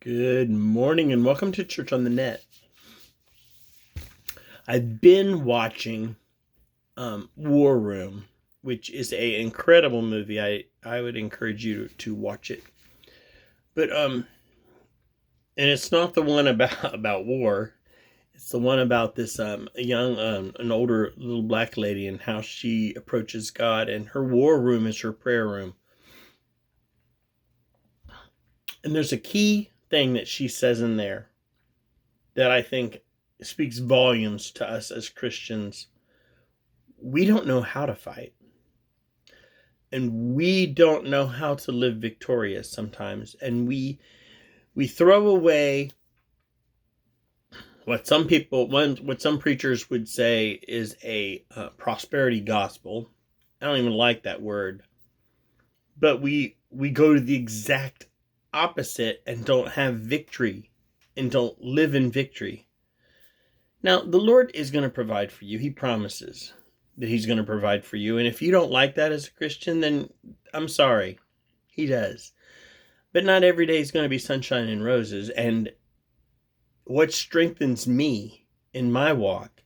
Good morning and welcome to Church on the Net. I've been watching War Room, which is an incredible movie. I would encourage you to watch it. But and it's not the one about war. It's the one about this young an older little black lady and how she approaches God, and her war room is her prayer room. And there's a key thing that she says in there that I think speaks volumes to us as Christians. We don't know how to fight. And we don't know how to live victorious sometimes. And we throw away what some preachers would say is a prosperity gospel. I don't even like that word. But we go to the exact opposite and don't have victory and don't live in victory. Now, the Lord is going to provide for you. He promises that he's going to provide for you. And if you don't like that as a Christian, then I'm sorry. He does. But not every day is going to be sunshine and roses. And what strengthens me in my walk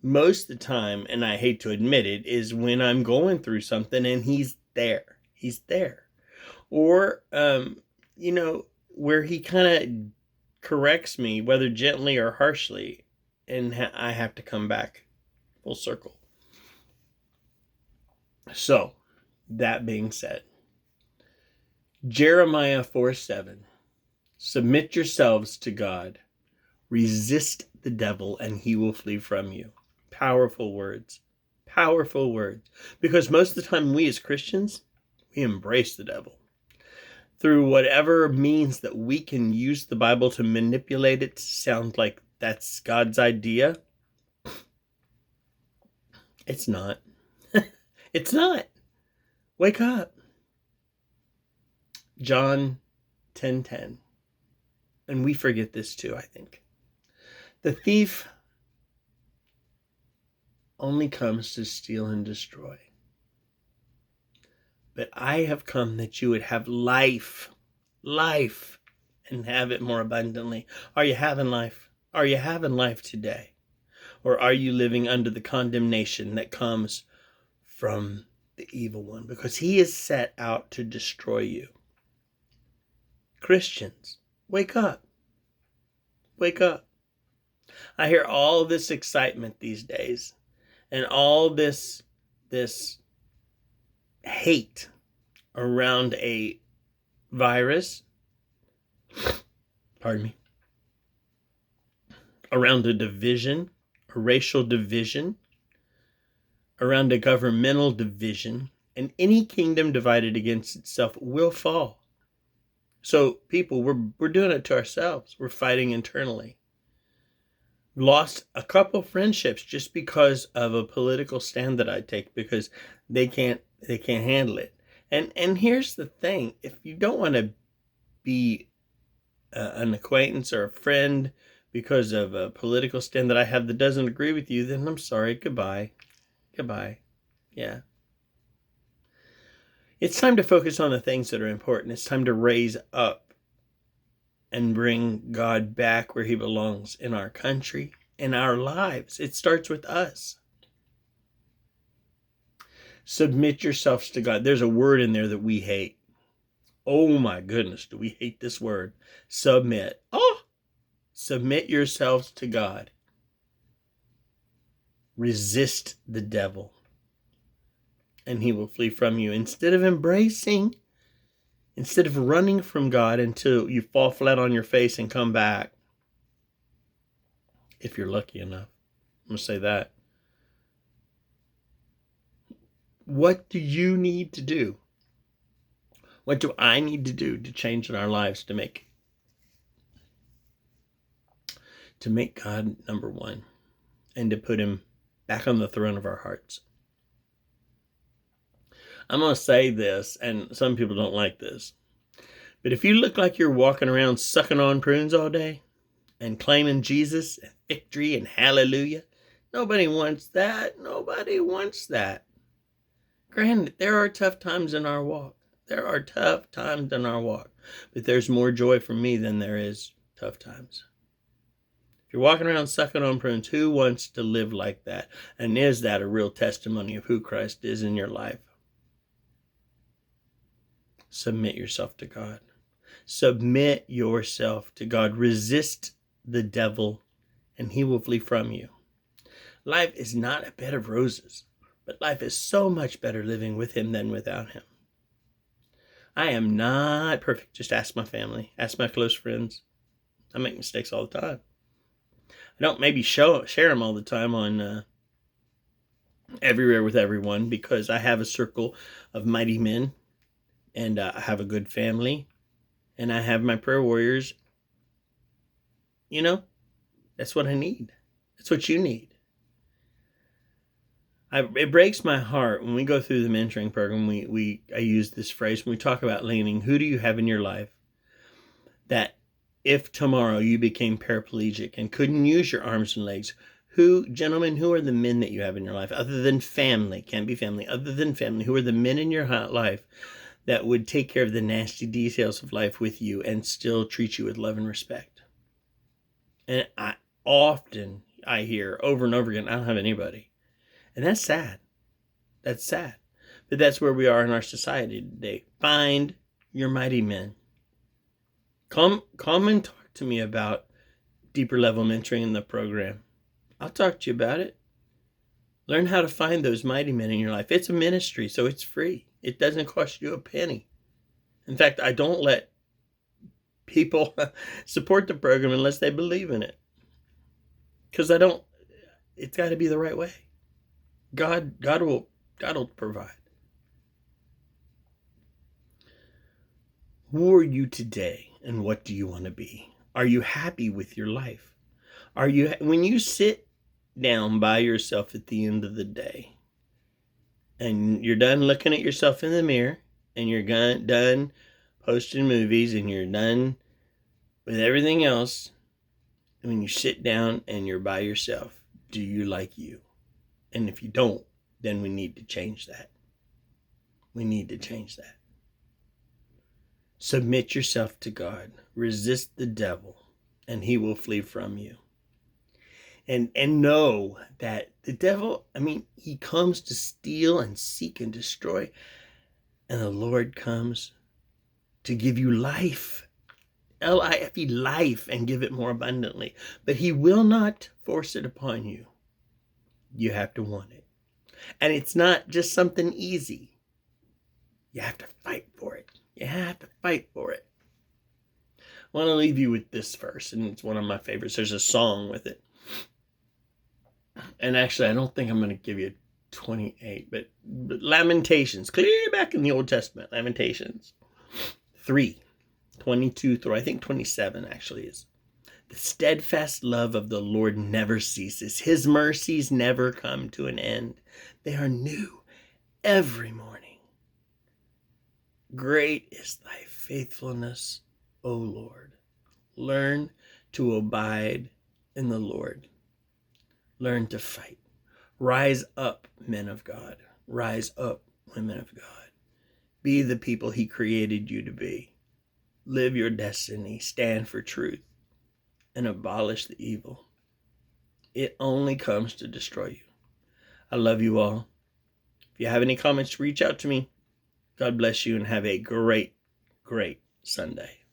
most of the time, and I hate to admit it, is when I'm going through something and he's there. He's there. Or, where he kind of corrects me, whether gently or harshly, and I have to come back full circle. So, that being said, Jeremiah 4:7, submit yourselves to God, resist the devil, and he will flee from you. Powerful words. Powerful words. Because most of the time we as Christians, we embrace the devil. Through whatever means that we can use the Bible to manipulate it to sound like that's God's idea. It's not. It's not. Wake up. John 10:10. And we forget this too, I think. The thief only comes to steal and destroy. But I have come that you would have life, and have it more abundantly. Are you having life? Are you having life today? Or are you living under the condemnation that comes from the evil one? Because he is set out to destroy you. Christians, wake up. Wake up. I hear all this excitement these days and all this hate around a virus, around a division, a racial division, around a governmental division, and any kingdom divided against itself will fall. So people, we're doing it to ourselves. We're fighting internally. Lost a couple friendships just because of a political stand that I take, because they can't handle it. And here's the thing: if you don't want to be an acquaintance or a friend because of a political stand that I have that doesn't agree with you, then I'm sorry. Goodbye. Yeah. It's time to focus on the things that are important. It's time to raise up and bring God back where he belongs in our country, in our lives. It starts with us. Submit yourselves to God. There's a word in there that we hate. Oh my goodness, do we hate this word? Submit. Submit yourselves to God. Resist the devil, and he will flee from you. Instead of running from God until you fall flat on your face and come back, if you're lucky enough. I'm going to say that. What do you need to do? What do I need to do to change in our lives to make God number one and to put him back on the throne of our hearts? I'm going to say this, and some people don't like this, but if you look like you're walking around sucking on prunes all day and claiming Jesus and victory and hallelujah, nobody wants that. Nobody wants that. Granted, there are tough times in our walk. There are tough times in our walk, but there's more joy for me than there is tough times. If you're walking around sucking on prunes, who wants to live like that? And is that a real testimony of who Christ is in your life? Submit yourself to God. Submit yourself to God. Resist the devil, and he will flee from you. Life is not a bed of roses, but life is so much better living with him than without him. I am not perfect. Just ask my family. Ask my close friends. I make mistakes all the time. I don't maybe share them all the time on everywhere with everyone, because I have a circle of mighty men, and I have a good family, and I have my prayer warriors. You know, that's what I need. That's what you need. It breaks my heart when we go through the mentoring program. I use this phrase when we talk about leaning. Who do you have in your life that if tomorrow you became paraplegic and couldn't use your arms and legs, gentlemen, who are the men that you have in your life other than family? Can't be family. Other than family, who are the men in your life that would take care of the nasty details of life with you and still treat you with love and respect? And I hear over and over again, I don't have anybody. And that's sad. That's sad. But that's where we are in our society today. Find your mighty men. Come and talk to me about deeper level mentoring in the program. I'll talk to you about it. Learn how to find those mighty men in your life. It's a ministry, so it's free. It doesn't cost you a penny. In fact, I don't let people support the program unless they believe in it. Because it's got to be the right way. God will provide. Who are you today, and what do you want to be? Are you happy with your life? When you sit down by yourself at the end of the day, and you're done looking at yourself in the mirror, and you're done posting movies, and you're done with everything else, and when you sit down and you're by yourself, do you like you? And if you don't, then we need to change that. We need to change that. Submit yourself to God. Resist the devil, and he will flee from you. And know that the devil, he comes to steal and seek and destroy. And the Lord comes to give you life. L-I-F-E, life, and give it more abundantly. But he will not force it upon you. You have to want it. And it's not just something easy. You have to fight for it. You have to fight for it. I want to leave you with this verse, and it's one of my favorites. There's a song with it. And actually, I don't think I'm going to give you 28, but Lamentations, clear back in the Old Testament, Lamentations 3:22 through, I think 27 actually is. The steadfast love of the Lord never ceases. His mercies never come to an end. They are new every morning. Great is thy faithfulness, O Lord. Learn to abide in the Lord. Learn to fight. Rise up, men of God. Rise up, women of God. Be the people he created you to be. Live your destiny. Stand for truth. And abolish the evil. It only comes to destroy you. I love you all. If you have any comments, reach out to me. God bless you, and have a great, great Sunday.